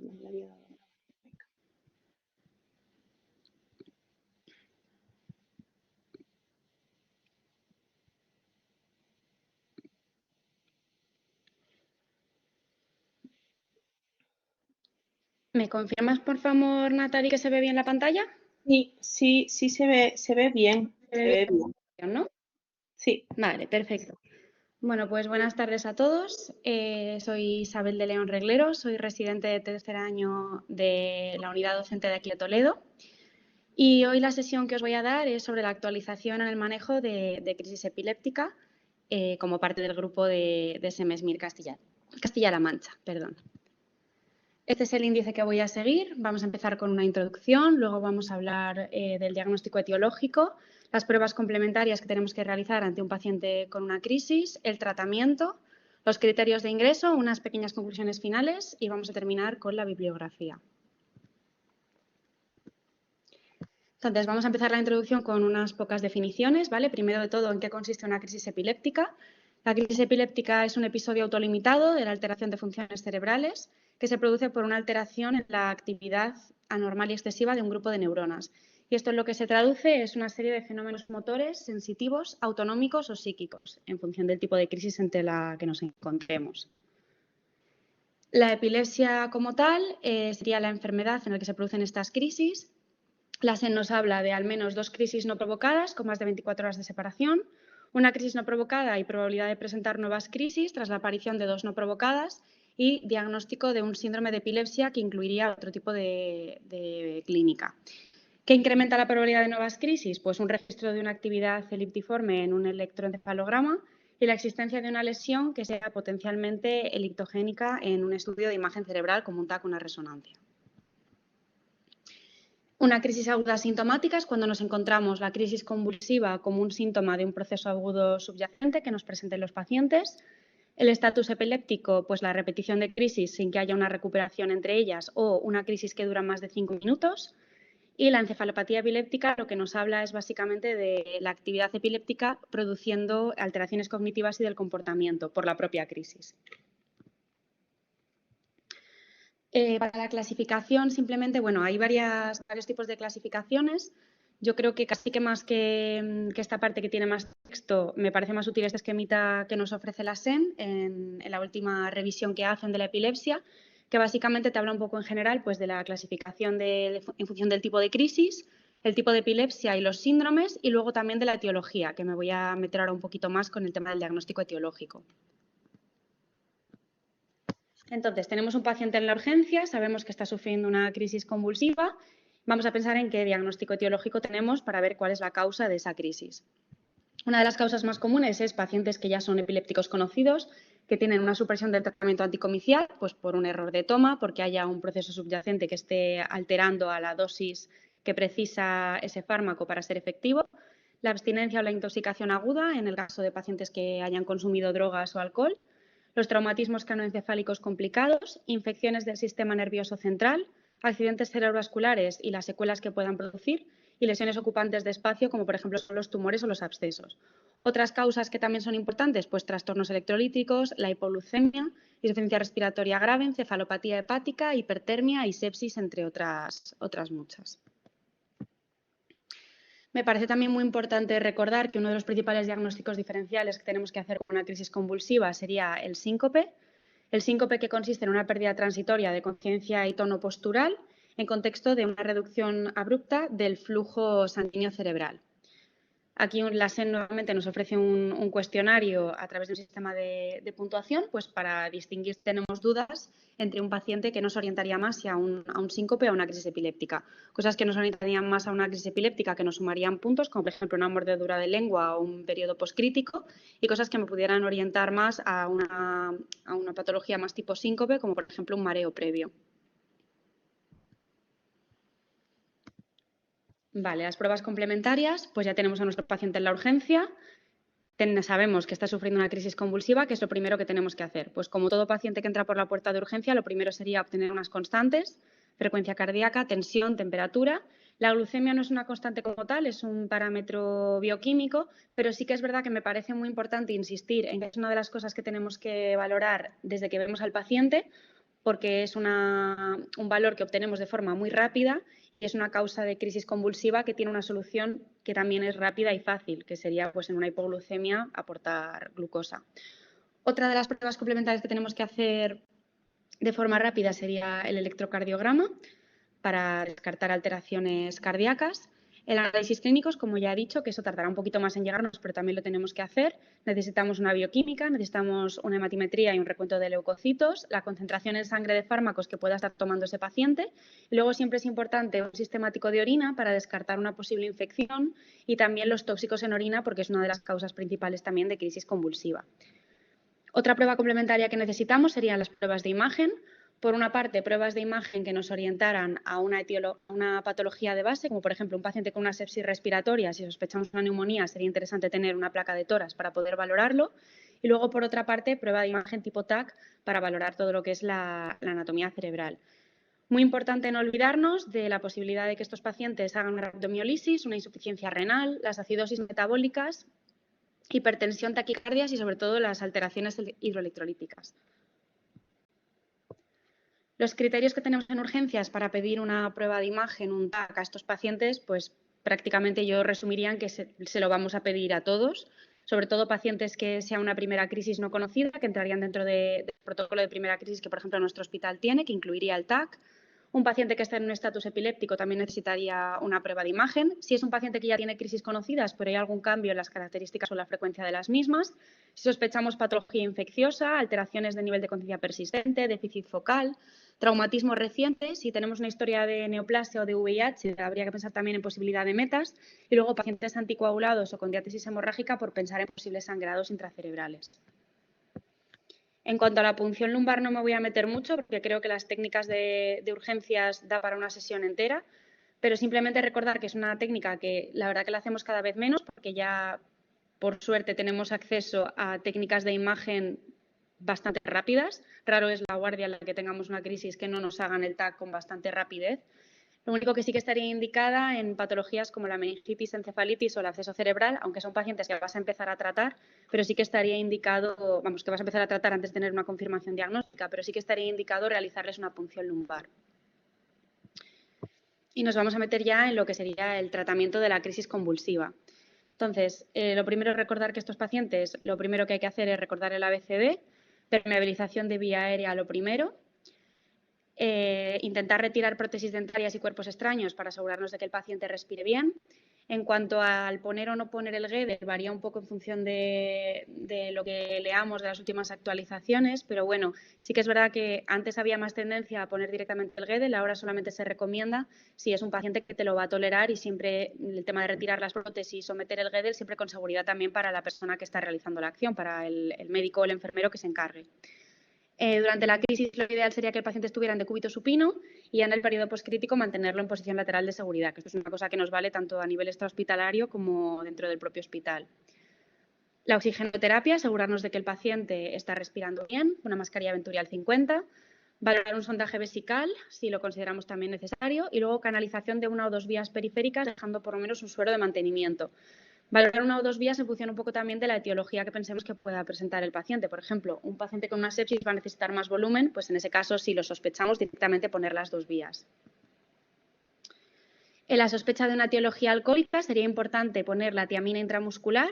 le había dado. Venga. ¿Me confirmas, por favor, Natalie, que se ve bien la pantalla? Sí, se ve bien. Se ve bien. ¿No? Sí. Vale, perfecto. Bueno, pues buenas tardes a todos. Soy Isabel de León Reglero, soy residente de tercer año de la unidad docente de aquí de Toledo. Y hoy la sesión que os voy a dar es sobre la actualización en el manejo de crisis epiléptica como parte del grupo de SEMESMIR Castilla-La Mancha. Perdón. Este es el índice que voy a seguir. Vamos a empezar con una introducción, luego vamos a hablar del diagnóstico etiológico, las pruebas complementarias que tenemos que realizar ante un paciente con una crisis, el tratamiento, los criterios de ingreso, unas pequeñas conclusiones finales y vamos a terminar con la bibliografía. Entonces, vamos a empezar la introducción con unas pocas definiciones, ¿vale? Primero de todo, ¿en qué consiste una crisis epiléptica? La crisis epiléptica es un episodio autolimitado de la alteración de funciones cerebrales que se produce por una alteración en la actividad anormal y excesiva de un grupo de neuronas. Y esto en lo que se traduce es una serie de fenómenos motores, sensitivos, autonómicos o psíquicos, en función del tipo de crisis entre la que nos encontremos. La epilepsia como tal sería la enfermedad en la que se producen estas crisis. La SEN nos habla de al menos 2 crisis no provocadas con más de 24 horas de separación, una crisis no provocada y probabilidad de presentar nuevas crisis tras la aparición de 2 no provocadas y diagnóstico de un síndrome de epilepsia que incluiría otro tipo de clínica. ¿Qué incrementa la probabilidad de nuevas crisis? Pues un registro de una actividad eliptiforme en un electroencefalograma y la existencia de una lesión que sea potencialmente elictogénica en un estudio de imagen cerebral como un TAC o una resonancia. Una crisis aguda asintomática es cuando nos encontramos la crisis convulsiva como un síntoma de un proceso agudo subyacente que nos presenten los pacientes. El estatus epiléptico, pues la repetición de crisis sin que haya una recuperación entre ellas o una crisis que dura más de 5 minutos. Y la encefalopatía epiléptica lo que nos habla es básicamente de la actividad epiléptica produciendo alteraciones cognitivas y del comportamiento por la propia crisis. Para la clasificación, simplemente, bueno, hay varios tipos de clasificaciones. Yo creo que casi que más que esta parte que tiene más texto, me parece más útil este esquemita que nos ofrece la SEN en la última revisión que hacen de la epilepsia, que básicamente te habla un poco en general pues, de la clasificación en función del tipo de crisis, el tipo de epilepsia y los síndromes, y luego también de la etiología, que me voy a meter ahora un poquito más con el tema del diagnóstico etiológico. Entonces, tenemos un paciente en la urgencia, sabemos que está sufriendo una crisis convulsiva. Vamos a pensar en qué diagnóstico etiológico tenemos para ver cuál es la causa de esa crisis. Una de las causas más comunes es pacientes que ya son epilépticos conocidos, que tienen una supresión del tratamiento anticomicial, pues por un error de toma, porque haya un proceso subyacente que esté alterando a la dosis que precisa ese fármaco para ser efectivo. La abstinencia o la intoxicación aguda, en el caso de pacientes que hayan consumido drogas o alcohol. Los traumatismos cranoencefálicos complicados, infecciones del sistema nervioso central, accidentes cerebrovasculares y las secuelas que puedan producir, y lesiones ocupantes de espacio, como por ejemplo son los tumores o los abscesos. Otras causas que también son importantes, pues trastornos electrolíticos, la hipoglucemia, insuficiencia respiratoria grave, encefalopatía hepática, hipertermia y sepsis, entre otras muchas. Me parece también muy importante recordar que uno de los principales diagnósticos diferenciales que tenemos que hacer con una crisis convulsiva sería el síncope. El síncope que consiste en una pérdida transitoria de conciencia y tono postural en contexto de una reducción abrupta del flujo sanguíneo cerebral. Aquí la SEN nuevamente nos ofrece un cuestionario a través de un sistema de puntuación, pues para distinguir si tenemos dudas entre un paciente que nos orientaría más si a un síncope o a una crisis epiléptica. Cosas que nos orientarían más a una crisis epiléptica que nos sumarían puntos, como por ejemplo una mordedura de lengua o un periodo poscrítico, y cosas que me pudieran orientar más a una patología más tipo síncope, como por ejemplo un mareo previo. Vale, las pruebas complementarias, pues ya tenemos a nuestro paciente en la urgencia. Sabemos que está sufriendo una crisis convulsiva, que es lo primero que tenemos que hacer. Pues como todo paciente que entra por la puerta de urgencia, lo primero sería obtener unas constantes, frecuencia cardíaca, tensión, temperatura. La glucemia no es una constante como tal, es un parámetro bioquímico, pero sí que es verdad que me parece muy importante insistir en que es una de las cosas que tenemos que valorar desde que vemos al paciente, porque es un valor que obtenemos de forma muy rápida y es una causa de crisis convulsiva que tiene una solución que también es rápida y fácil, que sería pues, en una hipoglucemia aportar glucosa. Otra de las pruebas complementarias que tenemos que hacer de forma rápida sería el electrocardiograma para descartar alteraciones cardíacas. El análisis clínicos, como ya he dicho, que eso tardará un poquito más en llegarnos, pero también lo tenemos que hacer. Necesitamos una bioquímica, necesitamos una hematimetría y un recuento de leucocitos, la concentración en sangre de fármacos que pueda estar tomando ese paciente. Y luego siempre es importante un sistemático de orina para descartar una posible infección y también los tóxicos en orina porque es una de las causas principales también de crisis convulsiva. Otra prueba complementaria que necesitamos serían las pruebas de imagen. Por una parte, pruebas de imagen que nos orientaran a una patología de base, como por ejemplo un paciente con una sepsis respiratoria. Si sospechamos una neumonía, sería interesante tener una placa de tórax para poder valorarlo. Y luego, por otra parte, prueba de imagen tipo TAC para valorar todo lo que es la anatomía cerebral. Muy importante no olvidarnos de la posibilidad de que estos pacientes hagan una rhabdomiólisis, una insuficiencia renal, las acidosis metabólicas, hipertensión, taquicardias y sobre todo las alteraciones hidroelectrolíticas. Los criterios que tenemos en urgencias para pedir una prueba de imagen, un TAC a estos pacientes, pues prácticamente yo resumiría en que se lo vamos a pedir a todos, sobre todo pacientes que sea una primera crisis no conocida, que entrarían dentro del protocolo de primera crisis que, por ejemplo, nuestro hospital tiene, que incluiría el TAC. Un paciente que está en un estatus epiléptico también necesitaría una prueba de imagen. Si es un paciente que ya tiene crisis conocidas, pero hay algún cambio en las características o la frecuencia de las mismas. Si sospechamos patología infecciosa, alteraciones de nivel de conciencia persistente, déficit focal, traumatismos recientes, si tenemos una historia de neoplasia o de VIH, habría que pensar también en posibilidad de metas. Y luego pacientes anticoagulados o con diátesis hemorrágica por pensar en posibles sangrados intracerebrales. En cuanto a la punción lumbar no me voy a meter mucho porque creo que las técnicas de urgencias da para una sesión entera, pero simplemente recordar que es una técnica que la verdad que la hacemos cada vez menos porque ya por suerte tenemos acceso a técnicas de imagen bastante rápidas. Raro es la guardia en la que tengamos una crisis que no nos hagan el TAC con bastante rapidez. Lo único que sí que estaría indicada en patologías como la meningitis, encefalitis o el absceso cerebral, aunque son pacientes que vas a empezar a tratar, pero sí que estaría indicado, vamos, que vas a empezar a tratar antes de tener una confirmación diagnóstica, pero sí que estaría indicado realizarles una punción lumbar. Y nos vamos a meter ya en lo que sería el tratamiento de la crisis convulsiva. Entonces, lo primero es recordar que estos pacientes, lo primero que hay que hacer es recordar el ABCD, permeabilización de vía aérea lo primero, intentar retirar prótesis dentarias y cuerpos extraños para asegurarnos de que el paciente respire bien. En cuanto al poner o no poner el GEDER, varía un poco en función de lo que leamos de las últimas actualizaciones, pero bueno, sí que es verdad que antes había más tendencia a poner directamente el GEDER, ahora solamente se recomienda si es un paciente que te lo va a tolerar y siempre el tema de retirar las prótesis o meter el GEDER siempre con seguridad también para la persona que está realizando la acción, para el médico o el enfermero que se encargue. Durante la crisis lo ideal sería que el paciente estuviera en decúbito supino y en el periodo postcrítico mantenerlo en posición lateral de seguridad, que esto es una cosa que nos vale tanto a nivel extrahospitalario como dentro del propio hospital. La oxigenoterapia, asegurarnos de que el paciente está respirando bien, una mascarilla Venturial 50, valorar un sondaje vesical si lo consideramos también necesario y luego canalización de una o dos vías periféricas dejando por lo menos un suero de mantenimiento. Valorar una o dos vías en función un poco también de la etiología que pensemos que pueda presentar el paciente. Por ejemplo, un paciente con una sepsis va a necesitar más volumen, pues en ese caso, si lo sospechamos, directamente poner las dos vías. En la sospecha de una etiología alcohólica sería importante poner la tiamina intramuscular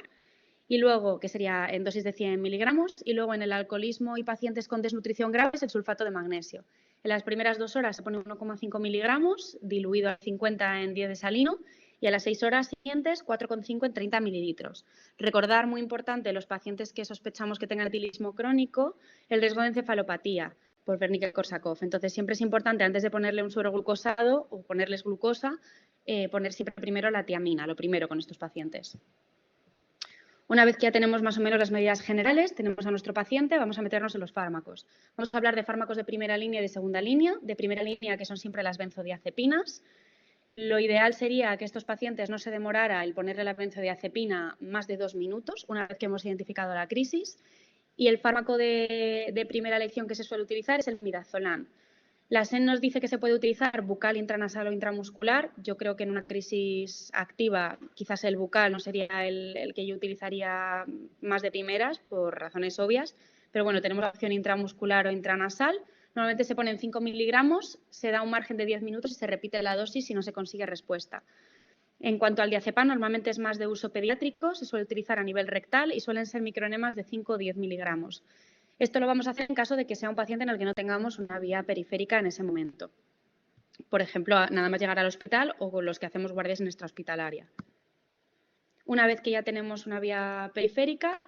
y luego, que sería en dosis de 100 miligramos, y luego en el alcoholismo y pacientes con desnutrición grave es el sulfato de magnesio. En las primeras 2 horas se pone 1,5 miligramos, diluido a 50 en 10 de salino, y a las 6 horas siguientes 4,5 en 30 mililitros. Recordar, muy importante, los pacientes que sospechamos que tengan etilismo crónico, el riesgo de encefalopatía por Wernicke-Korsakoff. Entonces, siempre es importante, antes de ponerle un suero glucosado o ponerles glucosa, poner siempre primero la tiamina, lo primero con estos pacientes. Una vez que ya tenemos más o menos las medidas generales, tenemos a nuestro paciente, vamos a meternos en los fármacos. Vamos a hablar de fármacos de primera línea y de segunda línea. De primera línea, que son siempre las benzodiazepinas. Lo ideal sería que estos pacientes no se demorara el ponerle la benzodiazepina más de 2 minutos, una vez que hemos identificado la crisis. Y el fármaco de primera elección que se suele utilizar es el midazolam. La SEN nos dice que se puede utilizar bucal, intranasal o intramuscular. Yo creo que en una crisis activa quizás el bucal no sería el que yo utilizaría más de primeras por razones obvias, pero bueno, tenemos la opción intramuscular o intranasal. Normalmente se ponen 5 miligramos, se da un margen de 10 minutos y se repite la dosis si no se consigue respuesta. En cuanto al diazepam, normalmente es más de uso pediátrico, se suele utilizar a nivel rectal y suelen ser microenemas de 5 o 10 miligramos. Esto lo vamos a hacer en caso de que sea un paciente en el que no tengamos una vía periférica en ese momento. Por ejemplo, nada más llegar al hospital o con los que hacemos guardias en nuestra hospitalaria. Una vez que ya tenemos una vía periférica,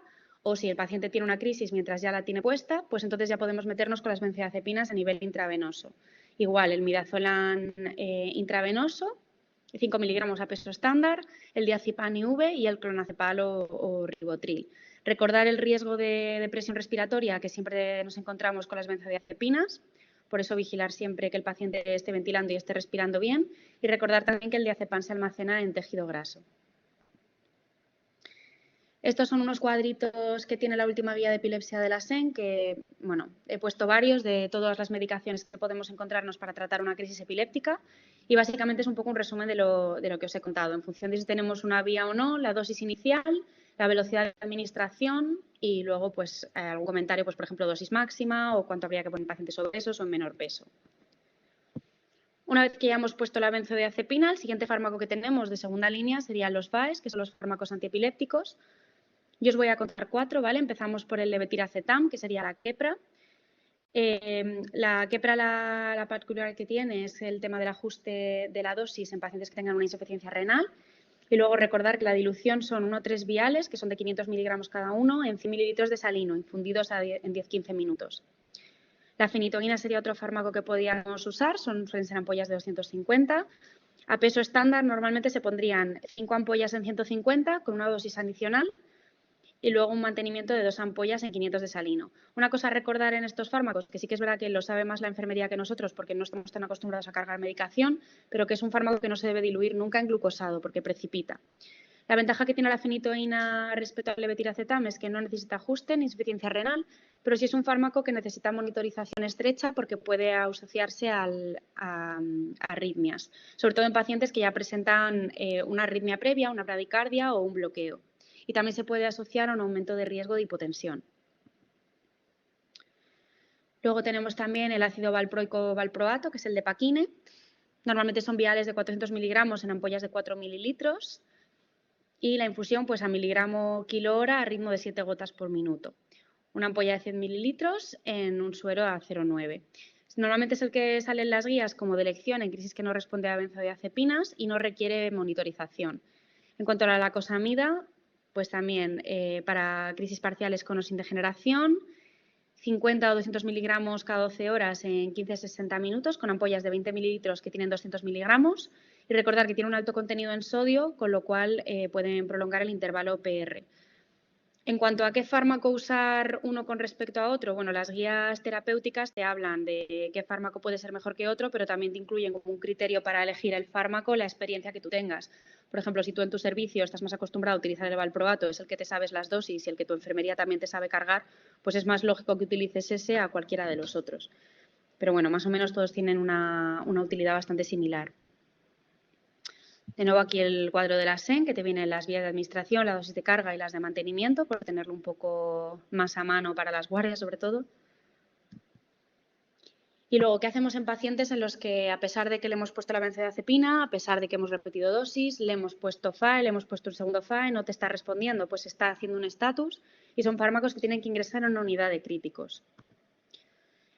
o si el paciente tiene una crisis mientras ya la tiene puesta, pues entonces ya podemos meternos con las benzodiazepinas a nivel intravenoso. Igual, el midazolam intravenoso, 5 miligramos a peso estándar, el diazepam IV y el clonazepam o ribotril. Recordar el riesgo de depresión respiratoria que siempre nos encontramos con las benzodiazepinas, por eso vigilar siempre que el paciente esté ventilando y esté respirando bien, y recordar también que el diazepam se almacena en tejido graso. Estos son unos cuadritos que tiene la última guía de epilepsia de la SEN, que, bueno, he puesto varios de todas las medicaciones que podemos encontrarnos para tratar una crisis epiléptica y básicamente es un poco un resumen de lo que os he contado, en función de si tenemos una vía o no, la dosis inicial, la velocidad de administración y luego, pues, algún comentario, pues, por ejemplo, dosis máxima o cuánto habría que poner pacientes obesos o en menor peso. Una vez que ya hemos puesto la benzodiazepina, el siguiente fármaco que tenemos de segunda línea serían los FAES, que son los fármacos antiepilépticos. Yo os voy a contar 4, ¿vale? Empezamos por el levetiracetam, que sería la Keppra. La Keppra, la particularidad que tiene es el tema del ajuste de la dosis en pacientes que tengan una insuficiencia renal. Y luego recordar que la dilución son 1 o 3 viales, que son de 500 miligramos cada uno, en 100 mililitros de salino, infundidos en 10-15 minutos. La fenitoína sería otro fármaco que podíamos usar, suelen ser ampollas de 250. A peso estándar normalmente se pondrían 5 ampollas en 150 con una dosis adicional y luego un mantenimiento de 2 ampollas en 500 de salino. Una cosa a recordar en estos fármacos, que sí que es verdad que lo sabe más la enfermería que nosotros porque no estamos tan acostumbrados a cargar medicación, pero que es un fármaco que no se debe diluir nunca en glucosado porque precipita. La ventaja que tiene la fenitoína respecto al levetiracetam es que no necesita ajuste ni insuficiencia renal, pero sí es un fármaco que necesita monitorización estrecha porque puede asociarse a arritmias, sobre todo en pacientes que ya presentan una arritmia previa, una bradicardia o un bloqueo. Y también se puede asociar a un aumento de riesgo de hipotensión. Luego tenemos también el ácido valproico valproato, que es el de Paquine. Normalmente son viales de 400 miligramos en ampollas de 4 mililitros. Y la infusión pues a miligramo kilo hora a ritmo de 7 gotas por minuto. Una ampolla de 100 mililitros en un suero a 0,9. Normalmente es el que sale en las guías como de elección en crisis que no responde a benzodiazepinas y no requiere monitorización. En cuanto a la lacosamida, pues también para crisis parciales con o sin degeneración, 50 o 200 miligramos cada 12 horas en 15-60 minutos con ampollas de 20 mililitros que tienen 200 miligramos y recordar que tiene un alto contenido en sodio, con lo cual pueden prolongar el intervalo PR. En cuanto a qué fármaco usar uno con respecto a otro, bueno, las guías terapéuticas te hablan de qué fármaco puede ser mejor que otro, pero también te incluyen como un criterio para elegir el fármaco la experiencia que tú tengas. Por ejemplo, si tú en tu servicio estás más acostumbrado a utilizar el valproato, es el que te sabes las dosis y el que tu enfermería también te sabe cargar, pues es más lógico que utilices ese a cualquiera de los otros. Pero bueno, más o menos todos tienen una utilidad bastante similar. De nuevo aquí el cuadro de la SEN, que te vienen las vías de administración, la dosis de carga y las de mantenimiento, por tenerlo un poco más a mano para las guardias sobre todo. Y luego, ¿qué hacemos en pacientes en los que, a pesar de que le hemos puesto la benzodiazepina, a pesar de que hemos repetido dosis, le hemos puesto FAE, le hemos puesto un segundo FAE, no te está respondiendo, pues está haciendo un estatus y son fármacos que tienen que ingresar en una unidad de críticos?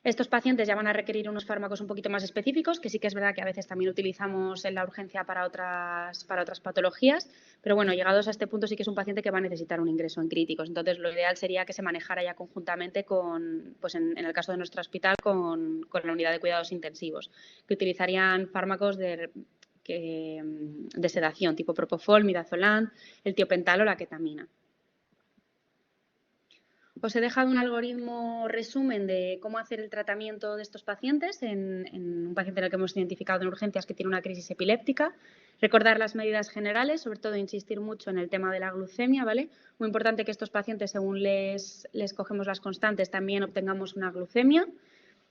Estos pacientes ya van a requerir unos fármacos un poquito más específicos, que sí que es verdad que a veces también utilizamos en la urgencia para otras patologías, pero bueno, llegados a este punto sí que es un paciente que va a necesitar un ingreso en críticos. Entonces, lo ideal sería que se manejara ya conjuntamente con, pues en el caso de nuestro hospital, con la unidad de cuidados intensivos, que utilizarían fármacos de sedación, tipo propofol, midazolam, el tiopental o la ketamina. Os he dejado un algoritmo resumen de cómo hacer el tratamiento de estos pacientes en un paciente en el que hemos identificado en urgencias que tiene una crisis epiléptica. Recordar las medidas generales, sobre todo insistir mucho en el tema de la glucemia, ¿vale? Muy importante que estos pacientes, según les cogemos las constantes, también obtengamos una glucemia.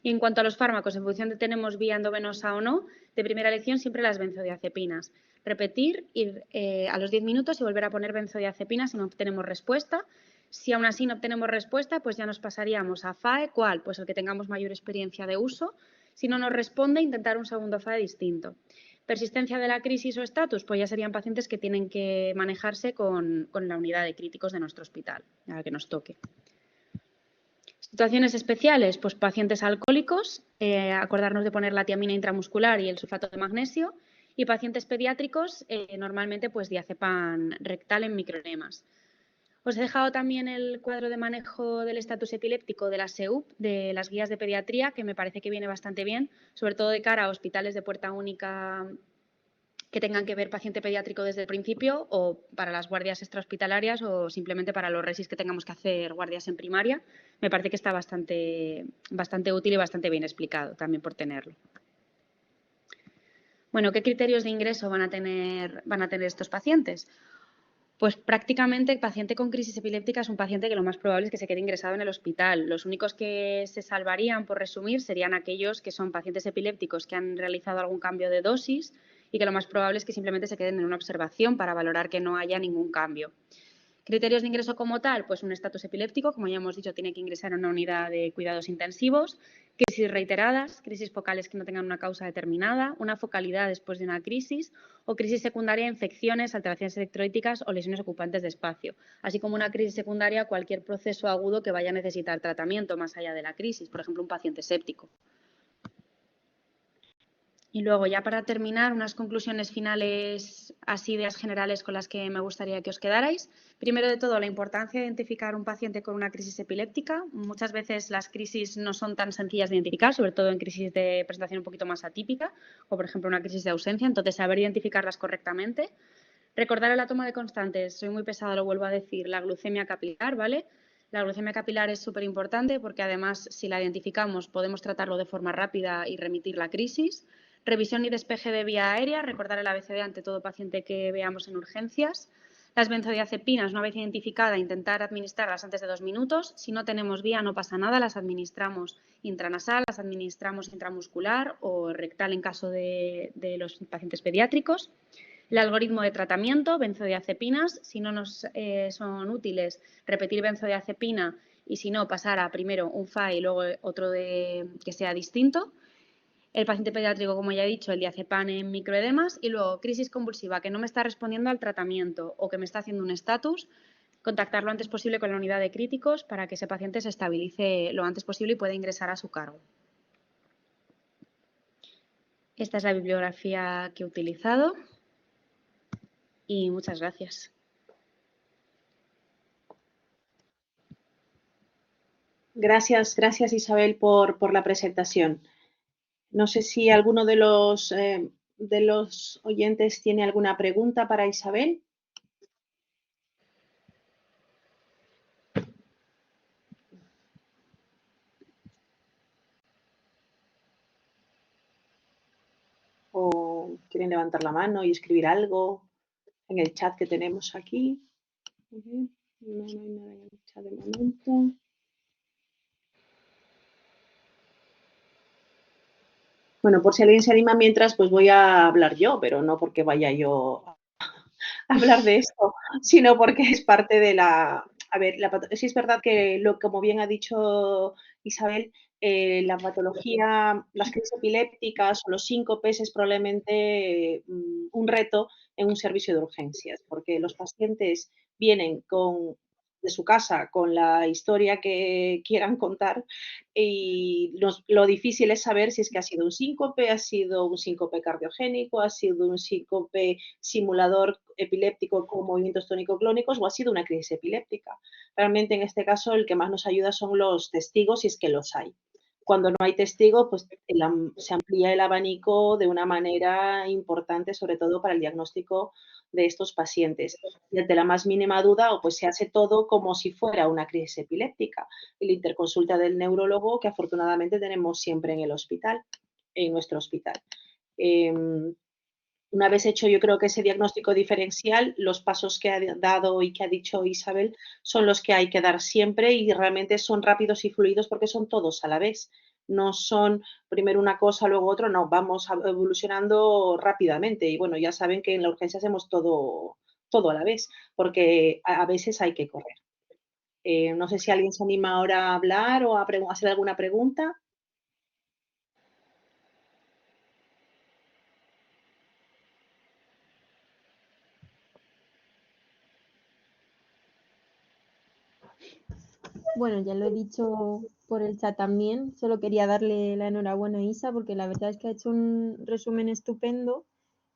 Y en cuanto a los fármacos, en función de tenemos vía endovenosa o no, de primera elección siempre las benzodiazepinas. Repetir, ir a los 10 minutos y volver a poner benzodiazepinas si no obtenemos respuesta. Si aún así no obtenemos respuesta, pues ya nos pasaríamos a FAE. ¿Cuál? Pues el que tengamos mayor experiencia de uso. Si no nos responde, intentar un segundo FAE distinto. Persistencia de la crisis o estatus, pues ya serían pacientes que tienen que manejarse con la unidad de críticos de nuestro hospital, a la que nos toque. Situaciones especiales, pues pacientes alcohólicos, acordarnos de poner la tiamina intramuscular y el sulfato de magnesio, y pacientes pediátricos, normalmente pues diazepam rectal en microedemas. Os he dejado también el cuadro de manejo del estatus epiléptico de la SEUP, de las guías de pediatría, que me parece que viene bastante bien, sobre todo de cara a hospitales de puerta única que tengan que ver paciente pediátrico desde el principio, o para las guardias extrahospitalarias, o simplemente para los resis que tengamos que hacer guardias en primaria. Me parece que está bastante útil y bastante bien explicado también por tenerlo. Bueno, ¿qué criterios de ingreso van a tener estos pacientes? Pues prácticamente el paciente con crisis epiléptica es un paciente que lo más probable es que se quede ingresado en el hospital. Los únicos que se salvarían, por resumir, serían aquellos que son pacientes epilépticos que han realizado algún cambio de dosis y que lo más probable es que simplemente se queden en una observación para valorar que no haya ningún cambio. Criterios de ingreso como tal, pues un estatus epiléptico, como ya hemos dicho, tiene que ingresar en una unidad de cuidados intensivos, crisis reiteradas, crisis focales que no tengan una causa determinada, una focalidad después de una crisis o crisis secundaria, infecciones, alteraciones electrolíticas o lesiones ocupantes de espacio, así como una crisis secundaria, cualquier proceso agudo que vaya a necesitar tratamiento más allá de la crisis, por ejemplo, un paciente séptico. Y luego, ya para terminar, unas conclusiones finales, así ideas generales con las que me gustaría que os quedarais. Primero de todo, la importancia de identificar un paciente con una crisis epiléptica. Muchas veces las crisis no son tan sencillas de identificar, sobre todo en crisis de presentación un poquito más atípica, o por ejemplo una crisis de ausencia, entonces saber identificarlas correctamente. Recordar la toma de constantes, soy muy pesada, lo vuelvo a decir, la glucemia capilar, ¿vale? La glucemia capilar es súper importante porque además si la identificamos podemos tratarlo de forma rápida y remitir la crisis. Revisión y despeje de vía aérea, recordar el ABCD ante todo paciente que veamos en urgencias. Las benzodiazepinas, una vez identificada, intentar administrarlas antes de 2 minutos. Si no tenemos vía no pasa nada, las administramos intranasal, las administramos intramuscular o rectal en caso de los pacientes pediátricos. El algoritmo de tratamiento, benzodiazepinas, si no nos son útiles, repetir benzodiazepina y si no, pasar a primero un FAE y luego otro que sea distinto. El paciente pediátrico, como ya he dicho, el diazepam en microedemas y luego crisis convulsiva que no me está respondiendo al tratamiento o que me está haciendo un estatus, contactar lo antes posible con la unidad de críticos para que ese paciente se estabilice lo antes posible y pueda ingresar a su cargo. Esta es la bibliografía que he utilizado y muchas gracias. Gracias Isabel por la presentación. No sé si alguno de los oyentes tiene alguna pregunta para Isabel. ¿O quieren levantar la mano y escribir algo en el chat que tenemos aquí? No, no hay nada en el chat de momento. Bueno, por si alguien se anima mientras, pues voy a hablar yo, pero no porque vaya yo a hablar de esto, sino porque es parte de la... A ver, sí es verdad que, como bien ha dicho Isabel, la patología, las crisis epilépticas o los síncopes es probablemente un reto en un servicio de urgencias, porque los pacientes vienen de su casa con la historia que quieran contar y lo difícil es saber si es que ha sido un síncope cardiogénico, ha sido un síncope simulador epiléptico con movimientos tónico-clónicos o ha sido una crisis epiléptica. Realmente en este caso el que más nos ayuda son los testigos, si es que los hay. Cuando no hay testigos, pues se amplía el abanico de una manera importante, sobre todo para el diagnóstico de estos pacientes. Y ante la más mínima duda, pues se hace todo como si fuera una crisis epiléptica. La interconsulta del neurólogo, que afortunadamente tenemos siempre en el hospital, en nuestro hospital. Una vez hecho, yo creo que ese diagnóstico diferencial, los pasos que ha dado y que ha dicho Isabel son los que hay que dar siempre y realmente son rápidos y fluidos porque son todos a la vez. No son primero una cosa, luego otra, no, vamos evolucionando rápidamente. Y bueno, ya saben que en la urgencia hacemos todo a la vez, porque a veces hay que correr. No sé si alguien se anima ahora a hablar o a hacer alguna pregunta. Bueno, ya lo he dicho por el chat también, solo quería darle la enhorabuena a Isa porque la verdad es que ha hecho un resumen estupendo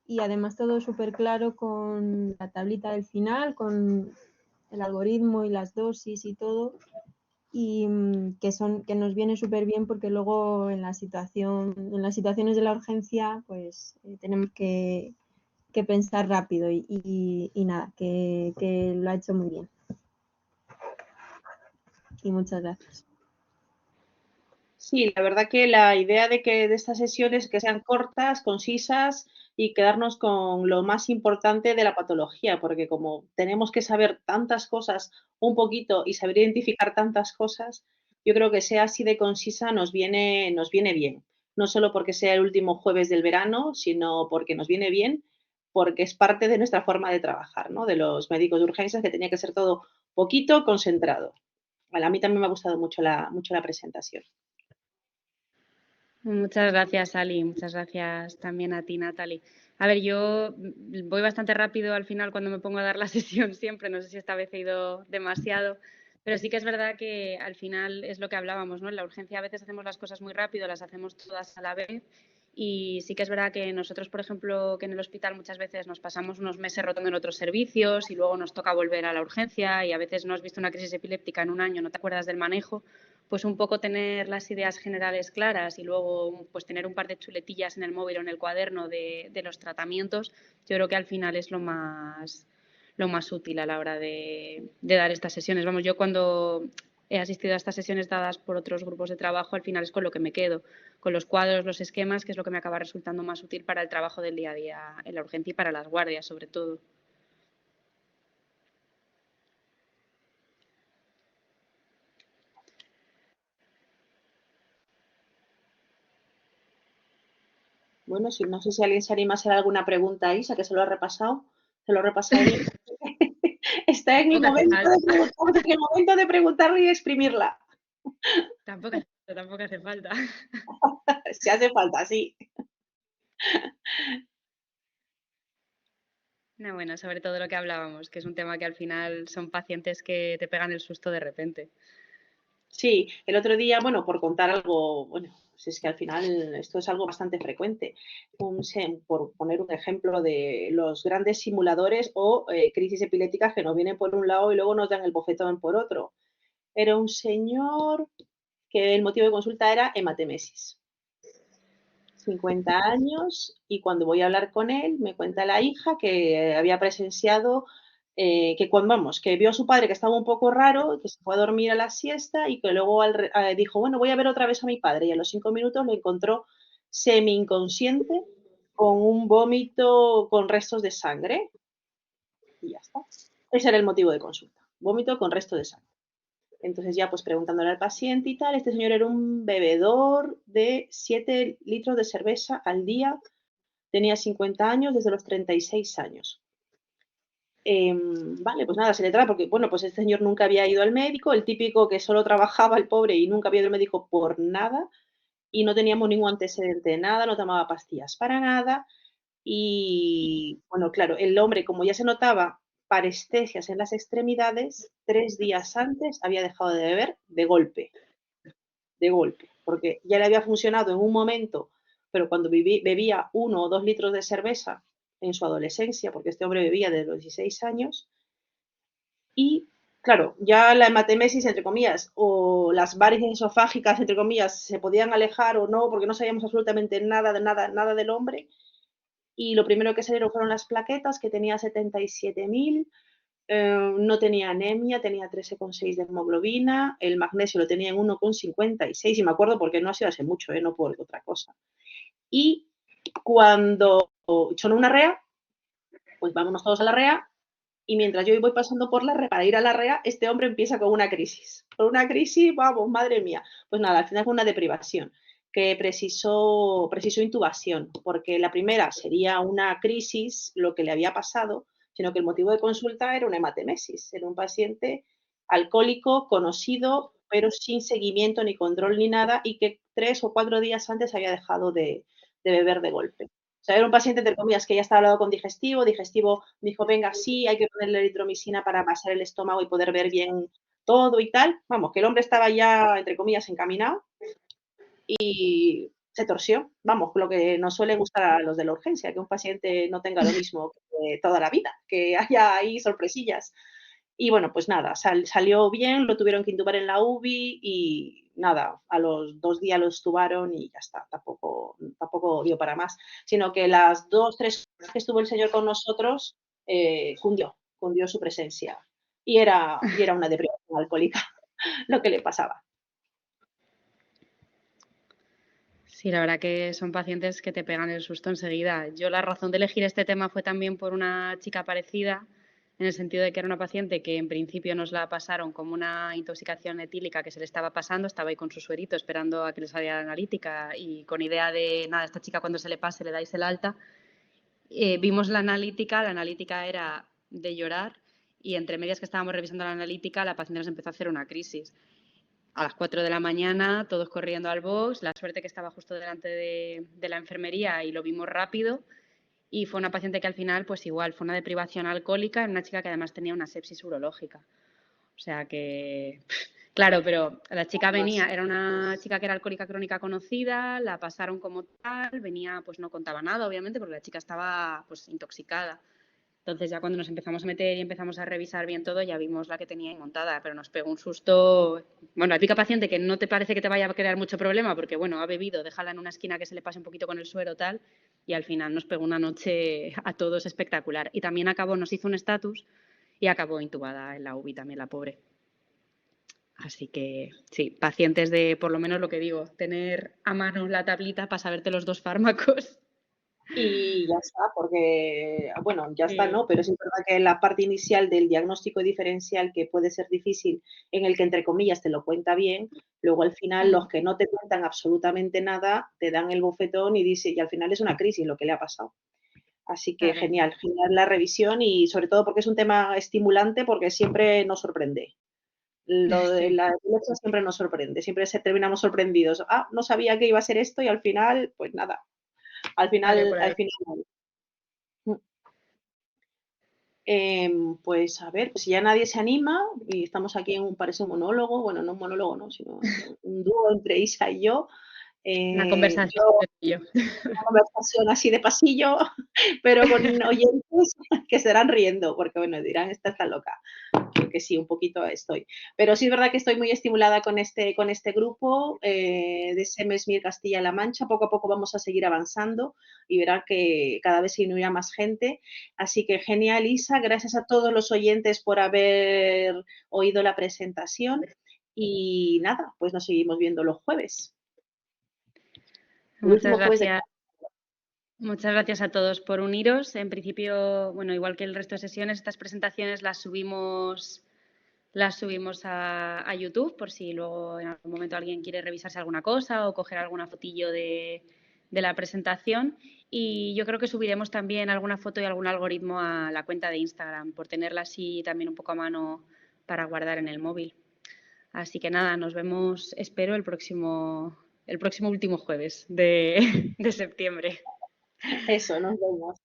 y además todo súper claro con la tablita del final, con el algoritmo y las dosis y todo, y que nos viene súper bien porque luego en las situaciones de la urgencia pues tenemos que pensar rápido y nada, que lo ha hecho muy bien. Y muchas gracias. Sí, la verdad que la idea de estas sesiones que sean cortas, concisas y quedarnos con lo más importante de la patología, porque como tenemos que saber tantas cosas un poquito y saber identificar tantas cosas, yo creo que sea así de concisa nos viene bien. No solo porque sea el último jueves del verano, sino porque nos viene bien, porque es parte de nuestra forma de trabajar, ¿no? De los médicos de urgencias, que tenía que ser todo poquito, concentrado. Bueno, a mí también me ha gustado mucho la presentación. Muchas gracias, Ali. Muchas gracias también a ti, Natalie. A ver, yo voy bastante rápido al final cuando me pongo a dar la sesión siempre. No sé si esta vez he ido demasiado, pero sí que es verdad que al final es lo que hablábamos, ¿no? En la urgencia a veces hacemos las cosas muy rápido, las hacemos todas a la vez. Y sí que es verdad que nosotros, por ejemplo, que en el hospital muchas veces nos pasamos unos meses rotando en otros servicios y luego nos toca volver a la urgencia y a veces no has visto una crisis epiléptica en un año, no te acuerdas del manejo, pues un poco tener las ideas generales claras y luego pues tener un par de chuletillas en el móvil o en el cuaderno de los tratamientos, yo creo que al final es lo más útil a la hora de dar estas sesiones. Vamos, yo cuando he asistido a estas sesiones dadas por otros grupos de trabajo, al final es con lo que me quedo, con los cuadros, los esquemas, que es lo que me acaba resultando más útil para el trabajo del día a día en la urgencia y para las guardias, sobre todo. Bueno, no sé si alguien se anima a hacer alguna pregunta a Isa, que se lo ha repasado. Se lo he repasado bien. Está en el momento de preguntarle y exprimirla. Tampoco hace falta. Si hace falta, sí. No, bueno, sobre todo lo que hablábamos, que es un tema que al final son pacientes que te pegan el susto de repente. Sí, el otro día, bueno, por contar algo, bueno, pues es que al final esto es algo bastante frecuente. Por poner un ejemplo de los grandes simuladores o crisis epilépticas que nos vienen por un lado y luego nos dan el bofetón por otro. Era un señor que el motivo de consulta era hematemesis. 50 años, y cuando voy a hablar con él me cuenta la hija que había presenciado que cuando vamos, que vio a su padre que estaba un poco raro, que se fue a dormir a la siesta y que luego dijo, bueno, voy a ver otra vez a mi padre, y a los 5 minutos lo encontró semi inconsciente con un vómito con restos de sangre y ya está. Ese era el motivo de consulta, vómito con restos de sangre. Entonces ya pues preguntándole al paciente y tal, este señor era un bebedor de 7 litros de cerveza al día, tenía 50 años desde los 36 años. Vale, pues nada, se le trae porque, bueno, pues este señor nunca había ido al médico, el típico que solo trabajaba el pobre y nunca había ido al médico por nada, y no teníamos ningún antecedente de nada, no tomaba pastillas para nada, y bueno, claro, el hombre, como ya se notaba parestesias en las extremidades, 3 días antes había dejado de beber de golpe, porque ya le había funcionado en un momento, pero cuando bebía 1 o 2 litros de cerveza en su adolescencia, porque este hombre bebía desde los 16 años, y claro, ya la hematemesis, entre comillas, o las varices esofágicas, entre comillas, se podían alejar o no, porque no sabíamos absolutamente nada de nada, nada del hombre, y lo primero que salieron fueron las plaquetas, que tenía 77.000. No tenía anemia, tenía 13,6 de hemoglobina, el magnesio lo tenía en 1,56 y me acuerdo porque no ha sido hace mucho, no por otra cosa. Y cuando sonó una REA, pues vámonos todos a la REA, y mientras yo voy pasando por la REA para ir a la REA, este hombre empieza con una crisis. Con una crisis, vamos, madre mía. Pues nada, al final fue una deprivación que precisó intubación, porque la primera sería una crisis, lo que le había pasado, sino que el motivo de consulta era una hematemesis, era un paciente alcohólico, conocido, pero sin seguimiento ni control ni nada, y que 3 o 4 días antes había dejado de beber de golpe. O sea, era un paciente, entre comillas, que ya estaba hablado con digestivo. Digestivo dijo, venga, sí, hay que ponerle eritromicina para pasar el estómago y poder ver bien todo y tal. Vamos, que el hombre estaba ya, entre comillas, encaminado y se torció. Vamos, lo que nos suele gustar a los de la urgencia, que un paciente no tenga lo mismo que toda la vida, que haya ahí sorpresillas. Y bueno, pues nada, salió bien, lo tuvieron que intubar en la UBI y nada, a los 2 días lo extubaron y ya está, tampoco dio para más, sino que las 2, 3 horas que estuvo el señor con nosotros, cundió su presencia y era una depresión alcohólica lo que le pasaba. Sí, la verdad que son pacientes que te pegan el susto enseguida. Yo la razón de elegir este tema fue también por una chica parecida, en el sentido de que era una paciente que en principio nos la pasaron como una intoxicación etílica que se le estaba pasando, estaba ahí con su suerito esperando a que le saliera la analítica y con idea de, nada, esta chica cuando se le pase le dais el alta. Vimos la analítica era de llorar y entre medias que estábamos revisando la analítica la paciente nos empezó a hacer una crisis. A las 4 de la mañana, todos corriendo al box, la suerte que estaba justo delante de la enfermería y lo vimos rápido. Y fue una paciente que al final, pues igual, fue una deprivación alcohólica en una chica que además tenía una sepsis urológica. O sea que, claro, pero la chica venía, era una chica que era alcohólica crónica conocida, la pasaron como tal, venía, pues no contaba nada, obviamente, porque la chica estaba pues intoxicada. Entonces ya cuando nos empezamos a meter y empezamos a revisar bien todo, ya vimos la que tenía ahí montada, pero nos pegó un susto. Bueno, la típica paciente que no te parece que te vaya a crear mucho problema, porque bueno, ha bebido, déjala en una esquina que se le pase un poquito con el suero tal, y al final nos pegó una noche a todos espectacular. Y también acabó, nos hizo un estatus y acabó intubada en la UBI también, la pobre. Así que sí, pacientes de, por lo menos lo que digo, tener a mano la tablita para saberte los 2 fármacos. Y ya está, porque, bueno, ya está, Sí. ¿no? Pero es verdad que la parte inicial del diagnóstico diferencial, que puede ser difícil, en el que, entre comillas, te lo cuenta bien, luego al final los que no te cuentan absolutamente nada, te dan el bofetón y dice, y al final es una crisis lo que le ha pasado. Así que Claro. genial, genial la revisión y sobre todo porque es un tema estimulante porque siempre nos sorprende. Lo de Sí. la epilepsia siempre nos sorprende, siempre terminamos sorprendidos. Ah, no sabía que iba a ser esto y al final, pues nada, Sale por al ahí. final. Pues a ver, pues si ya nadie se anima y estamos aquí en parece un monólogo, bueno, no un monólogo, no, sino un dúo entre Isa y yo. Una Yo conversación entre yo. una conversación así de pasillo, pero con oyentes que estarán riendo, porque bueno, dirán, esta está loca. Que sí, un poquito estoy. Pero sí es verdad que estoy muy estimulada con este grupo de Semesmir Castilla-La Mancha. Poco a poco vamos a seguir avanzando y verán que cada vez se unirá más gente. Así que genial, Isa. Gracias a todos los oyentes por haber oído la presentación. Y nada, pues nos seguimos viendo los jueves. El Muchas último jueves de gracias. Muchas gracias a todos por uniros. En principio, bueno, igual que el resto de sesiones, estas presentaciones las subimos a YouTube por si luego en algún momento alguien quiere revisarse alguna cosa o coger alguna fotillo de la presentación. Y yo creo que subiremos también alguna foto y algún algoritmo a la cuenta de Instagram por tenerla así también un poco a mano para guardar en el móvil. Así que nada, nos vemos, espero, el próximo último jueves de septiembre. eso, nos vemos.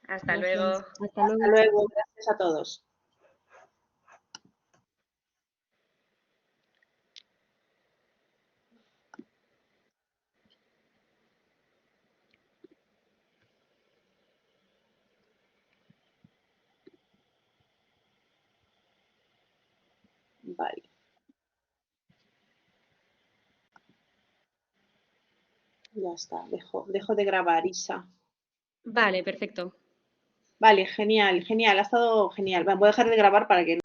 Hasta Gracias. luego. Hasta Hasta luego. luego, gracias a todos. Vale. Ya está, dejo de grabar, Isa. Vale, perfecto. Vale, genial, genial, ha estado genial. Voy a dejar de grabar para que